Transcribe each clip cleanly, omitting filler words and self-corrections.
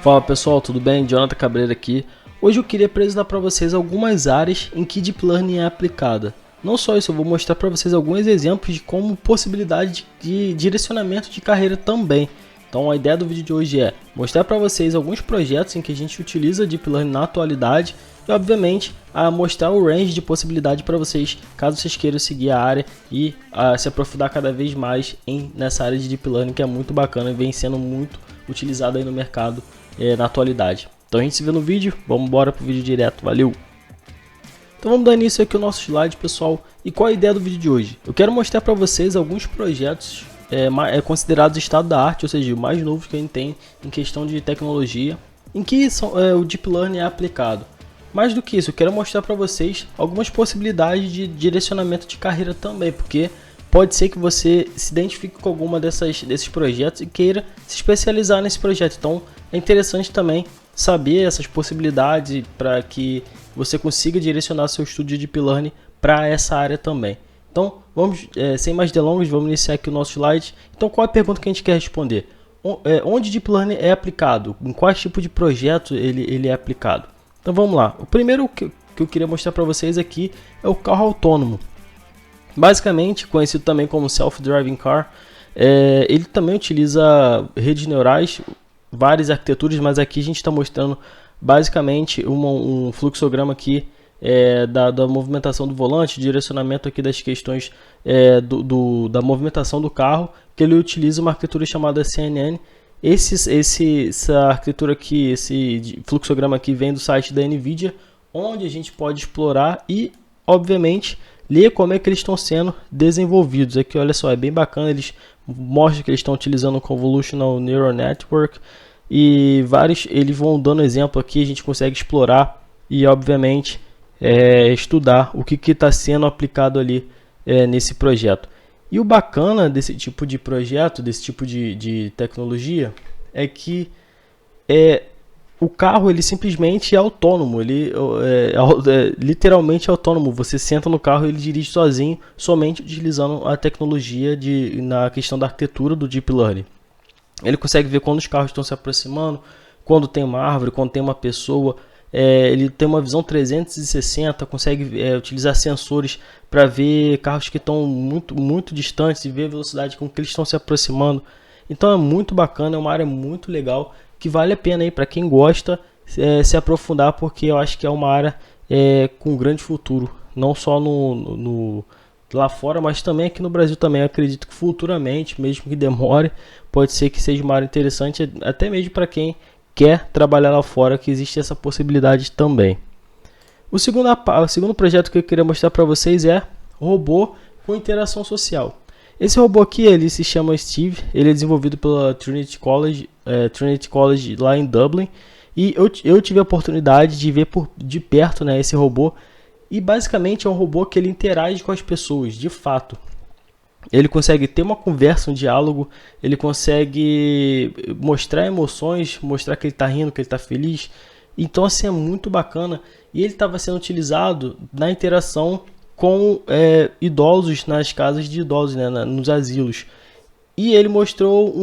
Fala pessoal, tudo bem? Jonathan Cabreira aqui. Hoje eu queria apresentar para vocês algumas áreas em que Deep Learning é aplicada. Não só isso, eu vou mostrar para vocês alguns exemplos de como possibilidade de direcionamento de carreira também. Então a ideia do vídeo de hoje é mostrar para vocês alguns projetos em que a gente utiliza Deep Learning na atualidade e obviamente mostrar o range de possibilidade para vocês, caso vocês queiram seguir a área e se aprofundar cada vez mais nessa área de Deep Learning, que é muito bacana e vem sendo muito utilizada aí no mercado na atualidade. Então a gente se vê no vídeo, vamos embora pro vídeo direto, valeu! Então vamos dar início aqui ao nosso slide, pessoal. E qual a ideia do vídeo de hoje? Eu quero mostrar para vocês alguns projetos considerados estado da arte, ou seja, o mais novo que a gente tem em questão de tecnologia, em que o Deep Learning é aplicado. Mais do que isso, eu quero mostrar para vocês algumas possibilidades de direcionamento de carreira também, porque pode ser que você se identifique com alguma desses projetos e queira se especializar nesse projeto. Então é interessante também saber essas possibilidades para que você consiga direcionar seu estudo de Deep Learning para essa área também. Então vamos, sem mais delongas, vamos iniciar aqui o nosso slide. Então qual é a pergunta que a gente quer responder? Onde Deep Learning é aplicado? Em quais tipos de projeto ele é aplicado? Então vamos lá. O primeiro que eu queria mostrar para vocês aqui é o carro autônomo. Basicamente, conhecido também como Self-Driving Car, ele também utiliza redes neurais, várias arquiteturas, mas aqui a gente está mostrando basicamente um fluxograma aqui da movimentação do volante, direcionamento aqui das questões da movimentação do carro, que ele utiliza uma arquitetura chamada CNN. Essa arquitetura aqui, esse fluxograma aqui vem do site da NVIDIA, onde a gente pode explorar e, obviamente, ler como é que eles estão sendo desenvolvidos. Aqui, olha só, é bem bacana, eles mostram que eles estão utilizando o Convolutional Neural Network e eles vão dando exemplo aqui, a gente consegue explorar e, obviamente, estudar o que está sendo aplicado ali nesse projeto. E o bacana desse tipo de projeto, desse tipo de tecnologia, é que o carro ele simplesmente é autônomo, ele literalmente autônomo. Você senta no carro e ele dirige sozinho, somente utilizando a tecnologia na questão da arquitetura do Deep Learning. Ele consegue ver quando os carros estão se aproximando, quando tem uma árvore, quando tem uma pessoa. Ele tem uma visão 360, consegue utilizar sensores para ver carros que estão muito, muito distantes e ver a velocidade com que eles estão se aproximando. Então é muito bacana, é uma área muito legal que vale a pena para quem gosta se aprofundar, porque eu acho que é uma área com grande futuro, não só lá fora, mas também aqui no Brasil também. Eu acredito que futuramente, mesmo que demore, pode ser que seja uma área interessante, até mesmo para quem quer trabalhar lá fora, que existe essa possibilidade também. O segundo projeto que eu queria mostrar para vocês é robô com interação social. Esse robô aqui, ele se chama Steve, ele é desenvolvido pela Trinity College lá em Dublin, e eu tive a oportunidade de ver de perto, esse robô, e basicamente é um robô que ele interage com as pessoas, de fato. Ele consegue ter uma conversa, um diálogo, ele consegue mostrar emoções, mostrar que ele está rindo, que ele está feliz. Então assim, é muito bacana. E ele estava sendo utilizado na interação com idosos nas casas de idosos, nos asilos. E ele mostrou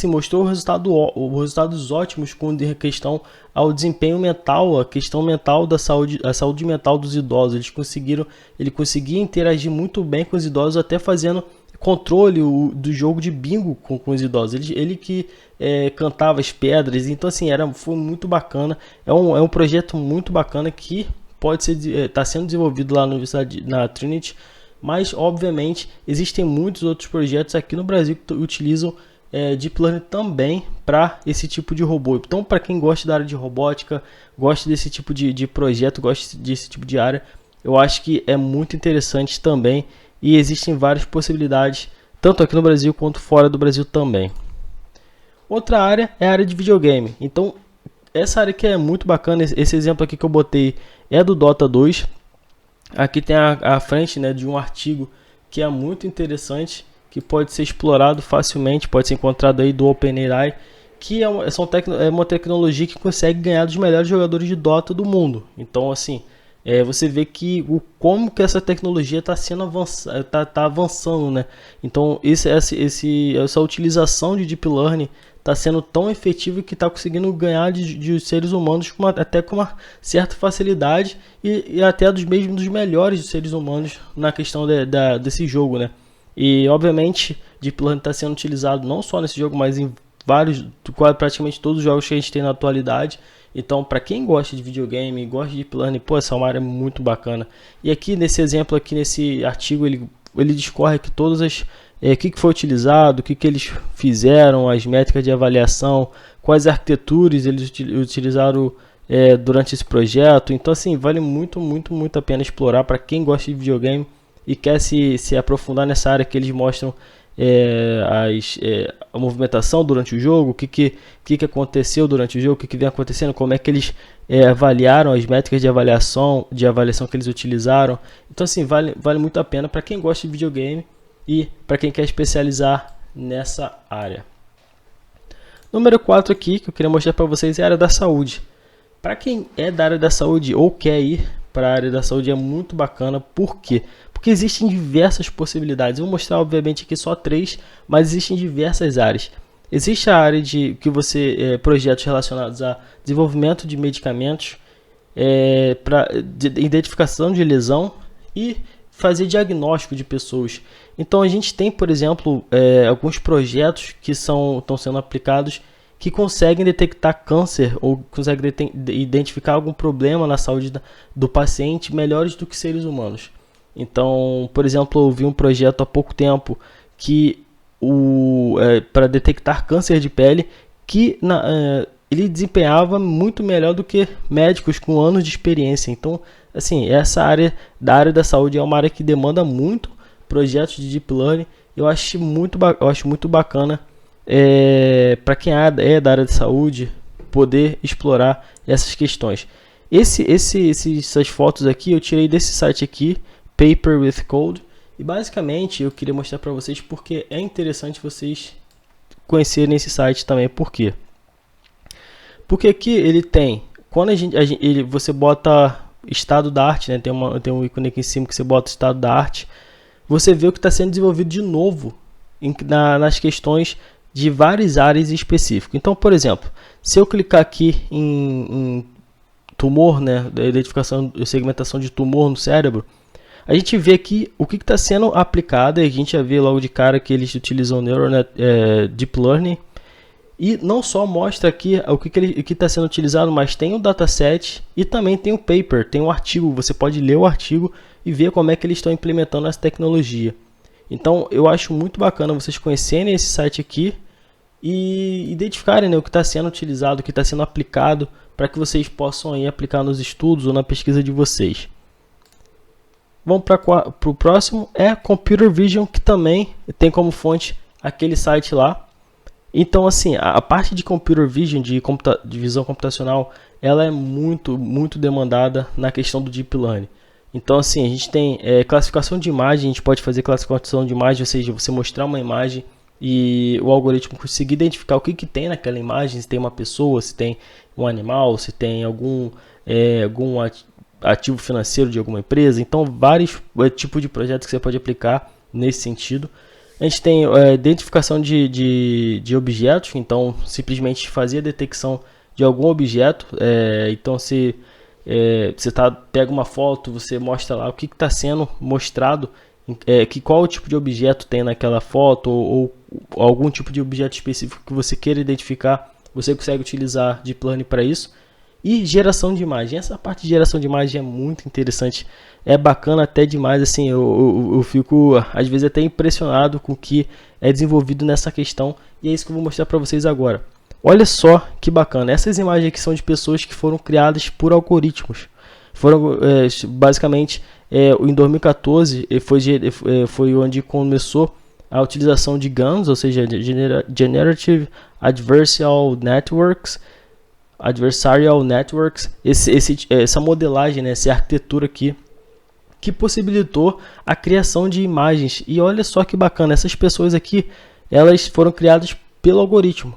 mostrou resultados ótimos com questão ao desempenho mental, a questão mental da saúde, a saúde mental dos idosos. Ele conseguia interagir muito bem com os idosos, até fazendo controle do jogo de bingo com os idosos. Ele que cantava as pedras. Então assim, foi muito bacana. É um projeto muito bacana que está sendo desenvolvido lá na Trinity, mas obviamente existem muitos outros projetos aqui no Brasil que utilizam Deep Learning também para esse tipo de robô. Então, para quem gosta da área de robótica, gosta desse tipo de projeto, gosta desse tipo de área, eu acho que é muito interessante também, e existem várias possibilidades, tanto aqui no Brasil quanto fora do Brasil também. Outra área é a área de videogame. Então, essa área aqui é muito bacana. Esse exemplo aqui que eu botei é do Dota 2. Aqui tem a frente de um artigo que é muito interessante, que pode ser explorado facilmente, pode ser encontrado aí do OpenAI, que é uma tecnologia que consegue ganhar dos melhores jogadores de Dota do mundo. Então assim, você vê que como que essa tecnologia está sendo avançando, Então essa utilização de Deep Learning está sendo tão efetivo que está conseguindo ganhar de seres humanos até com uma certa facilidade e até dos melhores seres humanos na questão desse jogo, né? E obviamente Deep Learning está sendo utilizado não só nesse jogo, mas em praticamente todos os jogos que a gente tem na atualidade. Então, para quem gosta de videogame, gosta de Deep Learning, pô, essa é uma área muito bacana. E aqui nesse exemplo, aqui nesse artigo, ele discorre aqui todas as o que foi utilizado, o que eles fizeram, as métricas de avaliação, quais arquiteturas eles utilizaram durante esse projeto. Então, assim, vale muito a pena explorar para quem gosta de videogame e quer se aprofundar nessa área que eles mostram a movimentação durante o jogo, o que aconteceu durante o jogo, o que vem acontecendo, como é que eles avaliaram as métricas de avaliação que eles utilizaram. Então, assim, vale muito a pena para quem gosta de videogame e para quem quer especializar nessa área. Número 4 aqui, que eu queria mostrar para vocês, é a área da saúde. Para quem é da área da saúde ou quer ir para a área da saúde, é muito bacana. Por quê? Porque existem diversas possibilidades. Eu vou mostrar, obviamente, aqui só 3, mas existem diversas áreas. Existe a área de projetos relacionados a desenvolvimento de medicamentos, para identificação de lesão e fazer diagnóstico de pessoas. Então a gente tem, por exemplo, alguns projetos que estão sendo aplicados que conseguem detectar câncer ou conseguem identificar algum problema na saúde do paciente melhores do que seres humanos. Então, por exemplo, eu vi um projeto há pouco tempo que para detectar câncer de pele que ele desempenhava muito melhor do que médicos com anos de experiência. Então, assim, essa área da saúde é uma área que demanda muito projetos de Deep Learning. Eu acho muito bacana para quem é da área de saúde poder explorar essas questões. Essas fotos aqui eu tirei desse site aqui, Paper with Code, e basicamente eu queria mostrar para vocês porque é interessante vocês conhecerem esse site também. Por quê? Porque aqui ele tem, quando você bota estado da arte, né? Tem um ícone aqui em cima que você bota estado da arte, você vê o que está sendo desenvolvido de novo nas questões de várias áreas específicas. Então, por exemplo, se eu clicar aqui em tumor, né, da identificação e segmentação de tumor no cérebro, a gente vê aqui o que está sendo aplicado, e a gente já vê logo de cara que eles utilizam Deep Learning. E não só mostra aqui o que está sendo utilizado, mas tem o dataset e também tem o paper, tem o artigo. Você pode ler o artigo e ver como é que eles estão implementando essa tecnologia. Então eu acho muito bacana vocês conhecerem esse site aqui e identificarem, né, o que está sendo utilizado, o que está sendo aplicado, para que vocês possam aí aplicar nos estudos ou na pesquisa de vocês. Vamos para o próximo, Computer Vision, que também tem como fonte aquele site lá. Então, assim, a parte de Computer Vision, de visão computacional, ela é muito demandada na questão do Deep Learning. Então, assim, a gente tem classificação de imagem, a gente pode fazer classificação de imagem, ou seja, você mostrar uma imagem e o algoritmo conseguir identificar o que tem naquela imagem, se tem uma pessoa, se tem um animal, se tem algum ativo financeiro de alguma empresa. Então, vários tipos de projetos que você pode aplicar nesse sentido. A gente tem identificação de objetos, então simplesmente fazer a detecção de algum objeto. Então se você pega uma foto, você mostra lá o que está sendo mostrado, qual tipo de objeto tem naquela foto, ou algum tipo de objeto específico que você queira identificar, você consegue utilizar Deep Learning para isso. E geração de imagem, essa parte de geração de imagem é muito interessante, é bacana até demais, assim, eu fico às vezes até impressionado com o que é desenvolvido nessa questão, e é isso que eu vou mostrar para vocês agora. Olha só que bacana, essas imagens aqui são de pessoas que foram criadas por algoritmos, foram basicamente em 2014 foi onde começou a utilização de GANs, ou seja, Generative Adversarial Networks, essa modelagem, né, essa arquitetura aqui, que possibilitou a criação de imagens. E olha só que bacana, essas pessoas aqui, elas foram criadas pelo algoritmo.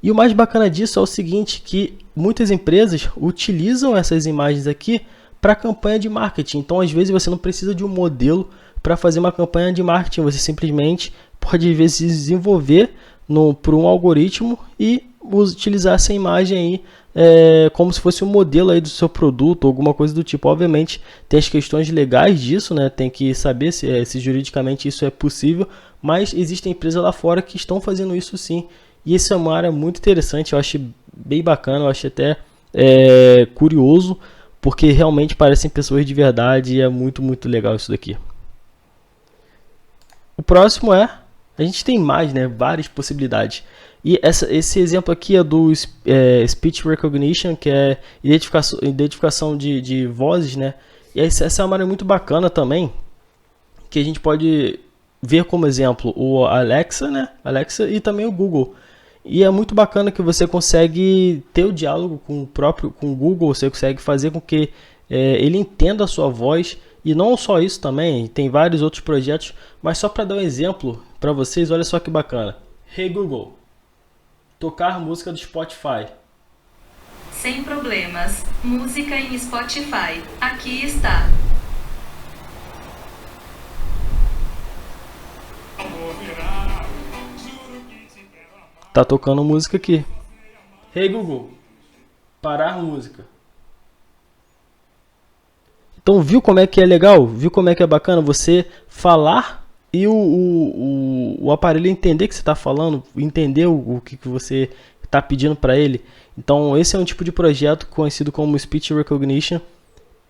E o mais bacana disso é o seguinte, que muitas empresas utilizam essas imagens aqui para campanha de marketing. Então, às vezes, você não precisa de um modelo para fazer uma campanha de marketing, você simplesmente pode, às vezes, desenvolver por um algoritmo e utilizar essa imagem aí como se fosse um modelo aí do seu produto, alguma coisa do tipo. Obviamente tem as questões legais disso, né? Tem que saber se juridicamente isso é possível, mas existem empresas lá fora que estão fazendo isso sim, e esse é uma área muito interessante. Eu achei bem bacana, eu achei até curioso, porque realmente parecem pessoas de verdade e é muito legal isso daqui. O próximo a gente tem mais, né, várias possibilidades. E esse exemplo aqui é do Speech Recognition, que é identificação de vozes, né? E essa é uma área muito bacana também, que a gente pode ver como exemplo o Alexa, né? Alexa e também o Google. E é muito bacana que você consegue ter o diálogo com o Google, você consegue fazer com que ele entenda a sua voz. E não só isso também, tem vários outros projetos, mas só para dar um exemplo para vocês, olha só que bacana. Hey Google, tocar música do Spotify. Sem problemas, música em Spotify, aqui está. Tá tocando música aqui. Hey Google, parar música. Então viu como é que é legal? Viu como é que é bacana você falar e o aparelho entender que você está falando, entender o que você está pedindo para ele. Então esse é um tipo de projeto conhecido como Speech Recognition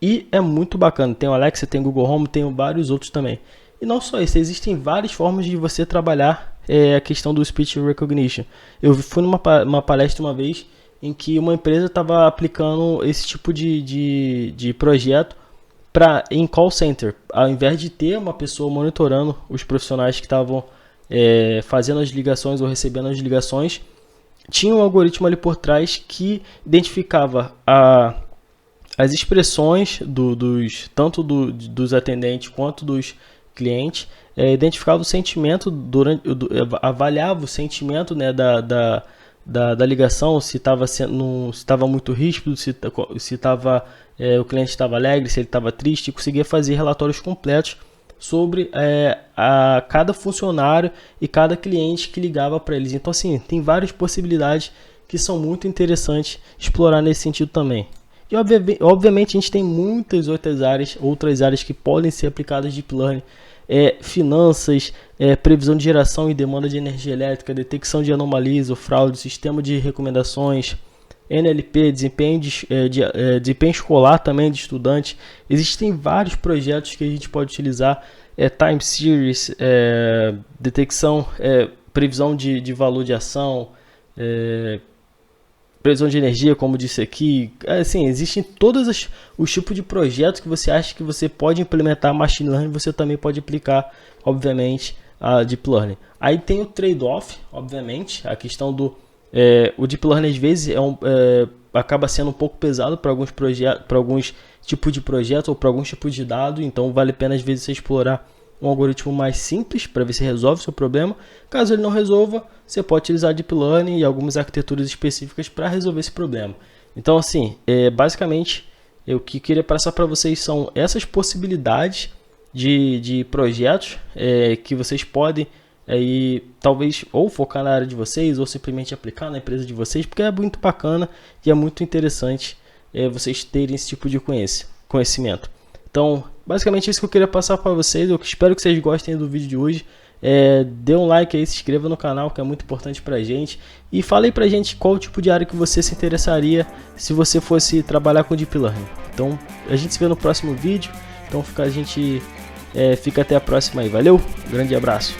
e é muito bacana. Tem o Alexa, tem o Google Home, tem vários outros também. E não só isso, existem várias formas de você trabalhar a questão do Speech Recognition. Eu fui numa palestra uma vez em que uma empresa estava aplicando esse tipo de projeto em call center. Ao invés de ter uma pessoa monitorando os profissionais que estavam fazendo as ligações ou recebendo as ligações, tinha um algoritmo ali por trás que identificava as expressões tanto dos atendentes quanto dos clientes, identificava o sentimento avaliava o sentimento, né, da ligação, se estava muito ríspido, se o cliente estava alegre, se ele estava triste, e conseguia fazer relatórios completos sobre cada funcionário e cada cliente que ligava para eles. Então, assim, tem várias possibilidades que são muito interessantes explorar nesse sentido também. E obviamente a gente tem muitas outras áreas que podem ser aplicadas de Deep Learning. Finanças, previsão de geração e demanda de energia elétrica, detecção de anomalias ou fraude, sistema de recomendações, NLP, desempenho escolar também de estudante. Existem vários projetos que a gente pode utilizar, time series, detecção, previsão de valor de ação, previsão de energia, como disse aqui. Assim, existem todos os tipos de projetos que você acha que você pode implementar machine learning, você também pode aplicar, obviamente, a deep learning. Aí tem o trade-off, obviamente, a questão do o deep learning às vezes acaba sendo um pouco pesado para alguns tipos de projetos ou para alguns tipos de dados, então vale a pena às vezes você explorar um algoritmo mais simples para ver se resolve o seu problema. Caso ele não resolva, você pode utilizar Deep Learning e algumas arquiteturas específicas para resolver esse problema. Então, assim, basicamente, o que queria passar para vocês são essas possibilidades de projetos que vocês podem talvez ou focar na área de vocês ou simplesmente aplicar na empresa de vocês, porque é muito bacana e é muito interessante vocês terem esse tipo de conhecimento. Então, basicamente isso que eu queria passar para vocês. Eu espero que vocês gostem do vídeo de hoje. Dê um like aí, se inscreva no canal, que é muito importante pra gente. E fala aí pra gente qual tipo de área que você se interessaria se você fosse trabalhar com Deep Learning. Então, a gente se vê no próximo vídeo. Então, a gente fica até a próxima aí. Valeu, grande abraço.